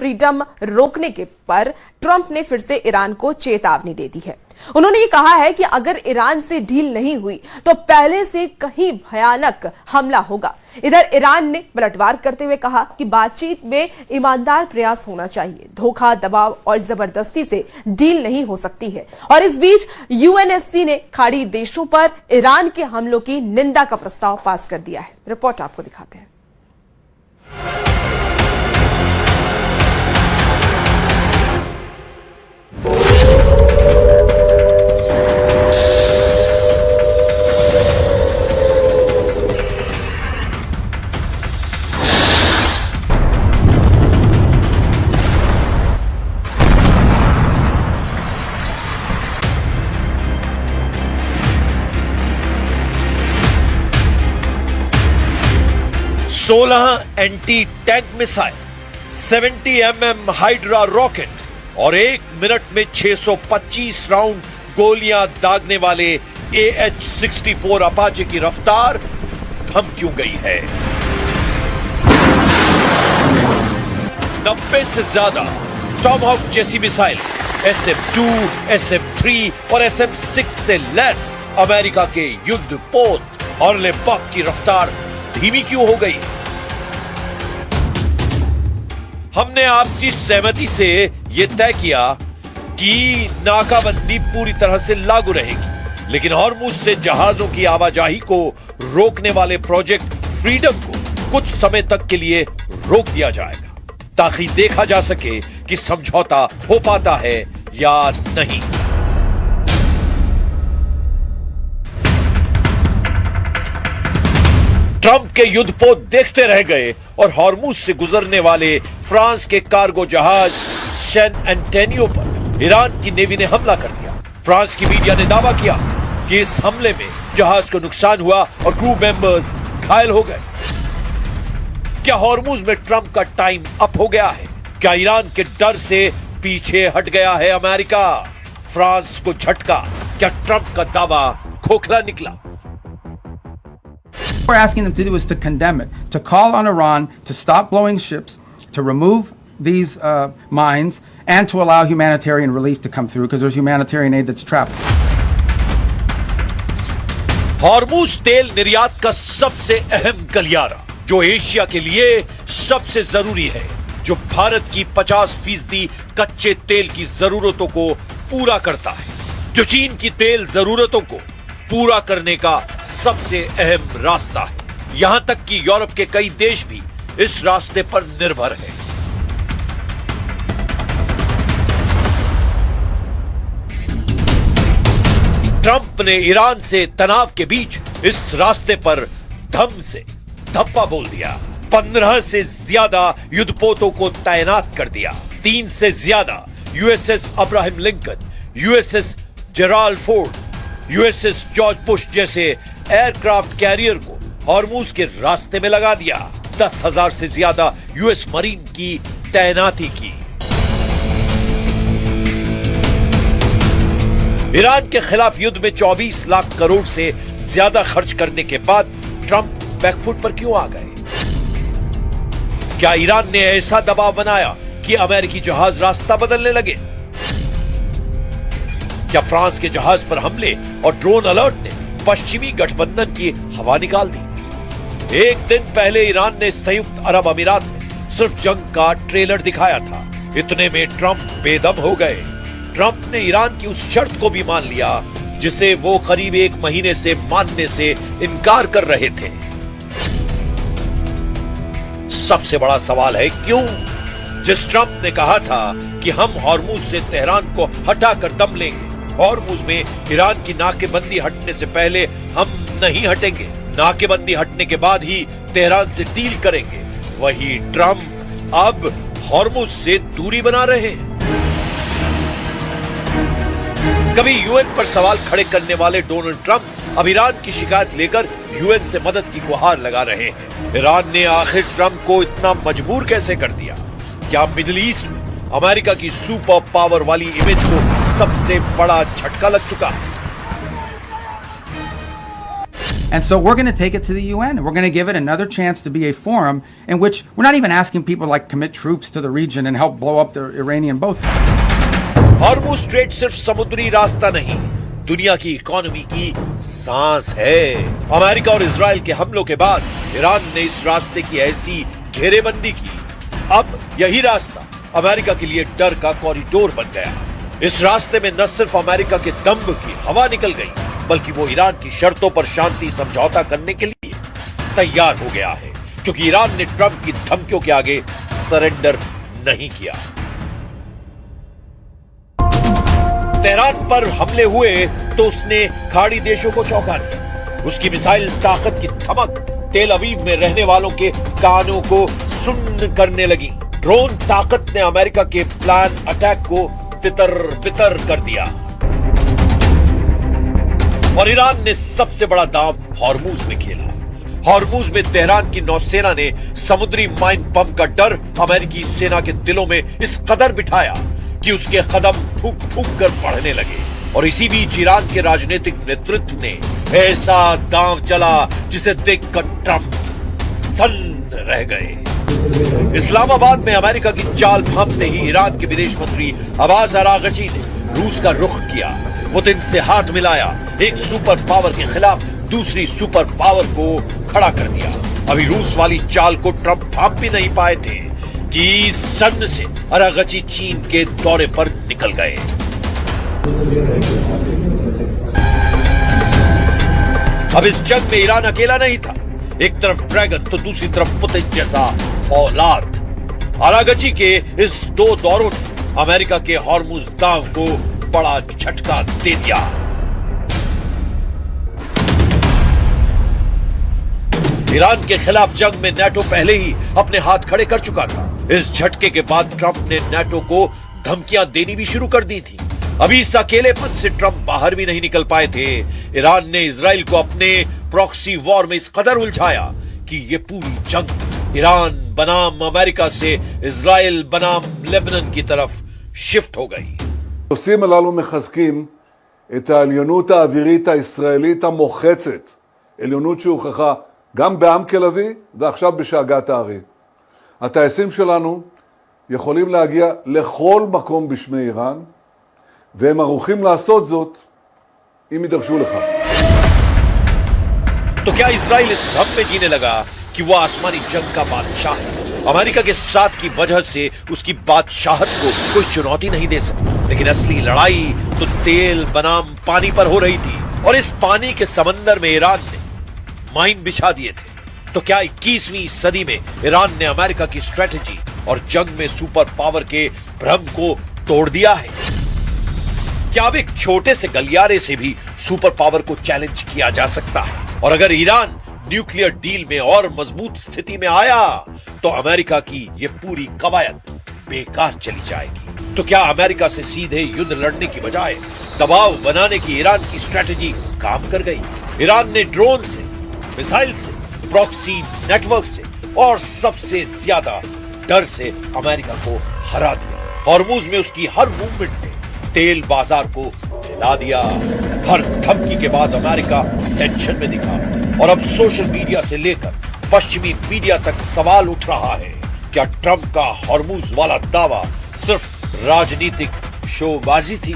Freedom रोकने के पर ट्रंप ने फिर से ईरान को चेतावनी दे दी है। उन्होंने ये कहा है कि अगर ईरान से डील नहीं हुई तो पहले से कहीं भयानक हमला होगा। इधर ईरान ने पलटवार करते हुए कहा कि बातचीत में ईमानदार प्रयास होना चाहिए, धोखा, दबाव और जबरदस्ती से डील नहीं हो सकती है। और इस बीच यूएनएससी ने खाड़ी देशों पर ईरान के हमलों की निंदा का प्रस्ताव पास कर दिया है। रिपोर्ट आपको दिखाते हैं। Anti tank missile, 70 mm hydra rocket और 1 मिनट में 625 राउंड गोलियां दागने वाले AH-64 अपाचे की रफ्तार थम क्यों गई है? 90 से ज्यादा टॉमहॉक जैसी मिसाइल, SM-2, SM-3 और SM-6 से लैस अमेरिका के युद्धपोत और लेपाक की रफ्तार धीमी क्यों हो गई? हमने आपसी सहमति से यह तय किया कि नाकाबंदी पूरी तरह से लागू रहेगी, लेकिन हॉर्मुज से जहाजों की आवाजाही को रोकने वाले प्रोजेक्ट फ्रीडम को कुछ समय तक के लिए रोक दिया जाएगा, ताकि देखा जा सके कि समझौता हो पाता है या नहीं। ट्रंप के युद्धपोत देखते रह गए और हॉर्मुज से गुजरने वाले फ्रांस के कार्गो जहाज सैन एंटोनियो पर ईरान की नेवी ने हमला कर दिया। फ्रांस की मीडिया ने दावा किया कि इस हमले में जहाज को नुकसान हुआ और क्रू मेंबर्स घायल हो गए। क्या हॉर्मुज में ट्रंप का टाइम अप हो गया है? क्या ईरान के डर से पीछे हट गया है अमेरिका? फ्रांस को झटका, क्या ट्रंप का दावा खोखला निकला? What we're asking them to do is to condemn it, to call on Iran to stop blowing ships, to remove these mines, and to allow humanitarian relief to come through, because there's humanitarian aid that's trapped. Hormuz तेल निर्यात का सबसे अहम गलियारा, जो Asia के लिए सबसे जरूरी है, जो भारत की 50% कच्चे तेल की जरूरतों को पूरा करता है, जो चीन की तेल जरूरतों को पूरा करने का सबसे अहम रास्ता है। यहां तक कि यूरोप के कई देश भी इस रास्ते पर निर्भर हैं। ट्रंप ने ईरान से तनाव के बीच इस रास्ते पर धम से धप्पा बोल दिया। 15 से ज्यादा युद्धपोतों को तैनात कर दिया। 3 से ज्यादा USS Abraham Lincoln, USS Gerald Ford, USS George Bush जैसे एयरक्राफ्ट कैरियर को हॉर्मुज के रास्ते में लगा दिया। 10,000 से ज्यादा US मरीन की तैनाती की। ईरान के खिलाफ युद्ध में 24 लाख करोड़ से ज्यादा खर्च करने के बाद ट्रंप बैकफुट पर क्यों आ गए? क्या ईरान ने ऐसा दबाव बनाया कि अमेरिकी जहाज रास्ता बदलने लगे? क्या फ्रांस के जहाज पर हमले और ड्रोन अलर्ट ने पश्चिमी गठबंधन की हवा निकाल दी? एक दिन पहले ईरान ने संयुक्त अरब अमीरात में सिर्फ जंग का ट्रेलर दिखाया था। इतने में ट्रंप बेदम हो गए। ट्रंप ने ईरान की उस शर्त को भी मान लिया जिसे वो करीब 1 महीने से मानने से इनकार कर रहे थे। सबसे बड़ा सवाल है क्यों? जिस ट्रंप ने कहा था कि हम हॉर्मुज से तेहरान को हटाकर दम लेंगे, हॉर्मुज में ईरान की नाकेबंदी हटने से पहले हम नहीं हटेंगे, नाकेबंदी हटने के बाद ही तेहरान से डील करेंगे, वही ट्रंप अब हॉर्मुज से दूरी बना रहे हैं। कभी यूएन पर सवाल खड़े करने वाले डोनाल्ड ट्रंप अब ईरान की शिकायत लेकर यूएन से मदद की गुहार लगा रहे हैं। ईरान ने आखिर ट्रंप को इतना मजबूर कैसे कर दिया? क्या मिडिल ईस्ट में अमेरिका की सुपर पावर वाली इमेज को सबसे बड़ा झटका लग चुका है? And so we're going to take it to the UN, and we're going to give it another chance to be a forum in which we're not even asking people like commit troops to the region and help blow up the Iranian boat. Hormuz straight सिर्फ समुद्री रास्ता नहीं, दुनिया की economy की सांस है। America और इजराइल के हमलों के बाद ईरान ने इस रास्ते की ऐसी घेरेबंदी की, अब यही रास्ता अमेरिका के लिए डर का कॉरिडोर बन गया। इस रास्ते में न सिर्फ अमेरिका के दम्भ की हवा निकल गई, बल्कि वो ईरान की शर्तों पर शांति समझौता करने के लिए तैयार हो गया है, क्योंकि ईरान ने ट्रंप की धमकियों के आगे सरेंडर नहीं किया। तेहरान पर हमले हुए तो उसने खाड़ी देशों को चौंका दिया। उसकी मिसाइल ताकत की धमक तेल अवीव में रहने वालों के कानों को सुन्न करने लगी। ड्रोन ताकत ने अमेरिका के प्लान अटैक को तितर बितर कर दिया। और ईरान ने सबसे बड़ा दांव हॉर्मुज़ में खेला। हॉर्मुज़ में तेहरान की नौसेना ने समुद्री माइन बम का डर अमेरिकी सेना के दिलों में इस कदर बिठाया कि उसके कदम फूक फूक कर बढ़ने लगे। और इसी बीच ईरान के राजनीतिक नेतृत्व ने ऐसा दांव चला जिसे देखकर ट्रंप सन्न रह गए। इस्लामाबाद में अमेरिका की चाल भांपते ही ईरान के विदेश मंत्री अब्बास अरागची ने रूस का रुख किया। पुतिन से हाथ मिलाया, एक सुपर पावर के खिलाफ दूसरी सुपर पावर को खड़ा कर दिया। अभी रूस वाली चाल को ट्रंप भांप भी नहीं पाए थे कि सन्न से अरागची चीन के दौरे पर निकल गए। अब इस जंग में ईरान अकेला नहीं था। एक तरफ ड्रैगन तो दूसरी तरफ पुतिन जैसा फौलाद। अरागची के इस दो दौरों ने अमेरिका के हॉर्मुज़ दांव को बड़ा झटका दे दिया। ईरान के खिलाफ जंग में नेटो पहले ही अपने हाथ खड़े कर चुका था। इस झटके के बाद ट्रंप ने नेटो को धमकियां देनी भी शुरू कर दी थी। अभी इस अकेलेपन से ट्रंप बाहर भी नहीं निकल पाए थे। ईरान ने इजराइल को अपने प्रॉक्सी वॉर में इस कदर उलझाया कि ये पूरी जंग ईरान बनाम अमेरिका से इजराइल बनाम लेबनान की तरफ शिफ्ट हो गई। הנושאים הללו מחזקים את העליונות האווירית הישראלית המוחצת, עליונות שהוכחה גם בעמק לוי ועכשיו בשאגת הארי. הטייסים שלנו יכולים להגיע לכל מקום בשמי איראן, והם ערוכים לעשות זאת אם יידרשו לכך. तो क्या इजराइल इस भ्रम में जीने लगा कि वो आसमानी जंग का बादशाह है? अमेरिका के साथ की वजह से उसकी बादशाहत को कोई चुनौती नहीं दे सकता। लेकिन असली लड़ाई तो तेल बनाम पानी पर हो रही थी, और इस पानी के समंदर में ईरान ने माइन बिछा दिए थे। तो क्या 21वीं सदी में ईरान ने अमेरिका की स्ट्रेटेजी और जंग में सुपर पावर के भ्रम को तोड़ दिया है? क्या अब एक छोटे से गलियारे से भी सुपर पावर को चैलेंज किया जा सकता है? और अगर ईरान न्यूक्लियर डील में और मजबूत स्थिति में आया तो अमेरिका की ये पूरी कवायद बेकार चली जाएगी। तो क्या अमेरिका से सीधे युद्ध लड़ने की बजाय दबाव बनाने की ईरान की स्ट्रेटेजी काम कर गई? ईरान ने ड्रोन से, मिसाइल से, प्रॉक्सी नेटवर्क से और सबसे ज्यादा डर से अमेरिका को हरा दिया। हॉर्मुज़ में उसकी हर मूवमेंट ने तेल बाजार को हिला दिया। हर धमकी के बाद अमेरिका टेंशन में दिखा, और अब सोशल मीडिया से लेकर पश्चिमी मीडिया तक सवाल उठ रहा है, क्या ट्रंप का हॉर्मुज़ वाला दावा सिर्फ राजनीतिक शोबाजी थी?